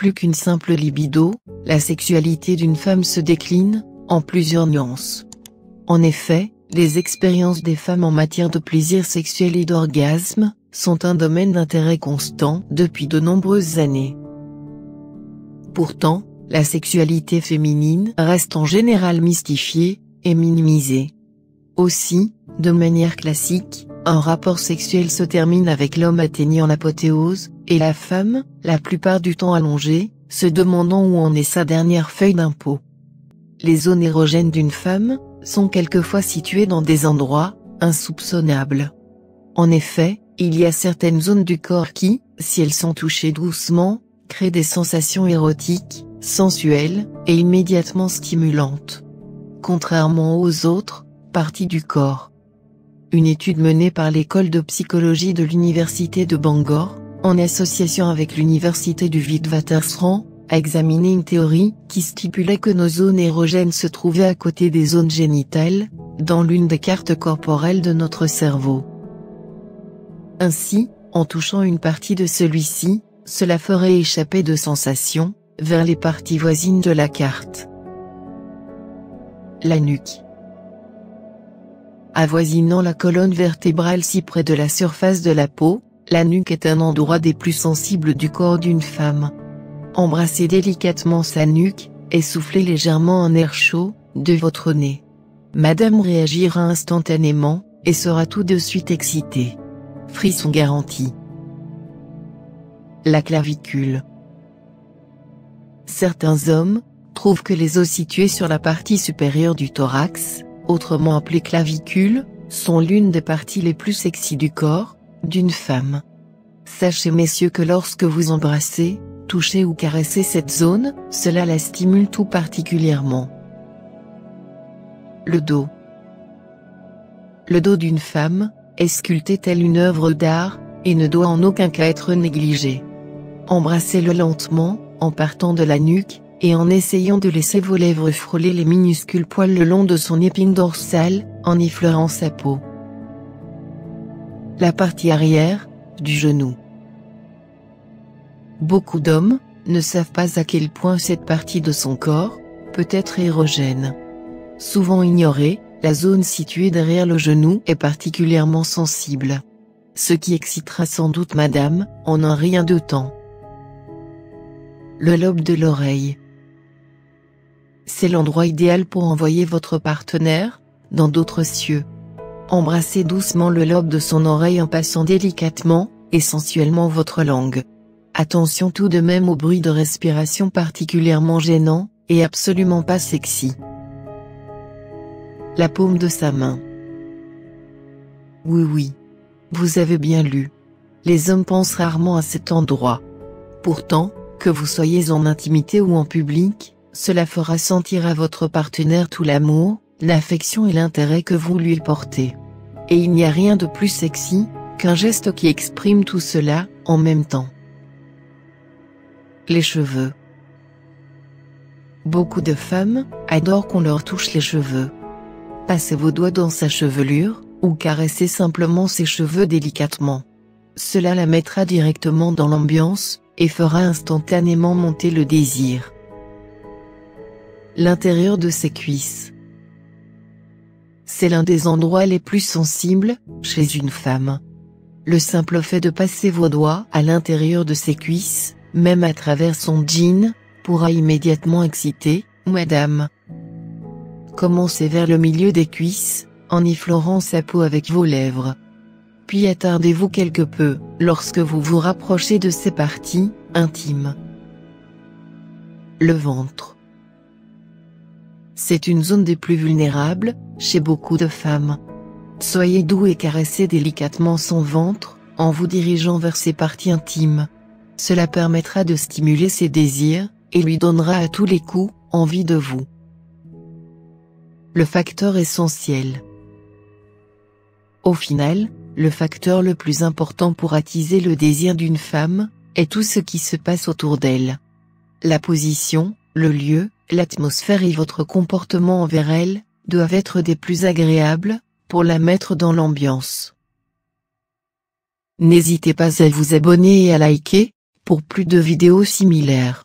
plus qu'une simple libido, la sexualité d'une femme se décline, en plusieurs nuances. En effet, les expériences des femmes en matière de plaisir sexuel et d'orgasme, sont un domaine d'intérêt constant depuis de nombreuses années. Pourtant, la sexualité féminine reste en général mystifiée, et minimisée. Aussi, de manière classique, un rapport sexuel se termine avec l'homme atteignant l'apothéose, et la femme, la plupart du temps allongée, se demandant où en est sa dernière feuille d'impôt. Les zones érogènes d'une femme, sont quelquefois situées dans des endroits, insoupçonnables. En effet, il y a certaines zones du corps qui, si elles sont touchées doucement, créent des sensations érotiques, sensuelles, et immédiatement stimulantes. Contrairement aux autres parties du corps. Une étude menée par l'école de psychologie de l'université de Bangor, en association avec l'université du Witwatersrand, a examiné une théorie qui stipulait que nos zones érogènes se trouvaient à côté des zones génitales, dans l'une des cartes corporelles de notre cerveau. Ainsi, en touchant une partie de celui-ci, cela ferait échapper de sensations, vers les parties voisines de la carte. La nuque. Avoisinant la colonne vertébrale si près de la surface de la peau, la nuque est un endroit des plus sensibles du corps d'une femme. Embrassez délicatement sa nuque, et soufflez légèrement un air chaud, de votre nez. Madame réagira instantanément, et sera tout de suite excitée. Frisson garanti. La clavicule. Certains hommes trouvent que les os situés sur la partie supérieure du thorax, autrement appelée clavicule, sont l'une des parties les plus sexy du corps d'une femme. Sachez messieurs que lorsque vous embrassez, touchez ou caressez cette zone, cela la stimule tout particulièrement. Le dos. Le dos d'une femme est sculpté telle une œuvre d'art, et ne doit en aucun cas être négligé. Embrassez-le lentement, en partant de la nuque, et en essayant de laisser vos lèvres frôler les minuscules poils le long de son épine dorsale, en effleurant sa peau. La partie arrière, du genou. Beaucoup d'hommes ne savent pas à quel point cette partie de son corps peut être érogène. Souvent ignorée, la zone située derrière le genou est particulièrement sensible. Ce qui excitera sans doute madame, en un rien de temps. Le lobe de l'oreille. C'est l'endroit idéal pour envoyer votre partenaire, dans d'autres cieux. Embrassez doucement le lobe de son oreille en passant délicatement, et sensuellement votre langue. Attention tout de même au bruit de respiration particulièrement gênant, et absolument pas sexy. La paume de sa main. Oui, vous avez bien lu. Les hommes pensent rarement à cet endroit. Pourtant, que vous soyez en intimité ou en public, cela fera sentir à votre partenaire tout l'amour, l'affection et l'intérêt que vous lui portez. Et il n'y a rien de plus sexy qu'un geste qui exprime tout cela, en même temps. Les cheveux. Beaucoup de femmes adorent qu'on leur touche les cheveux. Passez vos doigts dans sa chevelure, ou caressez simplement ses cheveux délicatement. Cela la mettra directement dans l'ambiance, et fera instantanément monter le désir. L'intérieur de ses cuisses. C'est l'un des endroits les plus sensibles, chez une femme. Le simple fait de passer vos doigts à l'intérieur de ses cuisses, même à travers son jean, pourra immédiatement exciter, madame. Commencez vers le milieu des cuisses, en effleurant sa peau avec vos lèvres. Puis attardez-vous quelque peu, lorsque vous vous rapprochez de ces parties intimes. Le ventre. C'est une zone des plus vulnérables, chez beaucoup de femmes. Soyez doux et caressez délicatement son ventre, en vous dirigeant vers ses parties intimes. Cela permettra de stimuler ses désirs, et lui donnera à tous les coups, envie de vous. Le facteur essentiel. Au final, le facteur le plus important pour attiser le désir d'une femme, est tout ce qui se passe autour d'elle. La position, le lieu, l'atmosphère et votre comportement envers elle, doivent être des plus agréables, pour la mettre dans l'ambiance. N'hésitez pas à vous abonner et à liker, pour plus de vidéos similaires.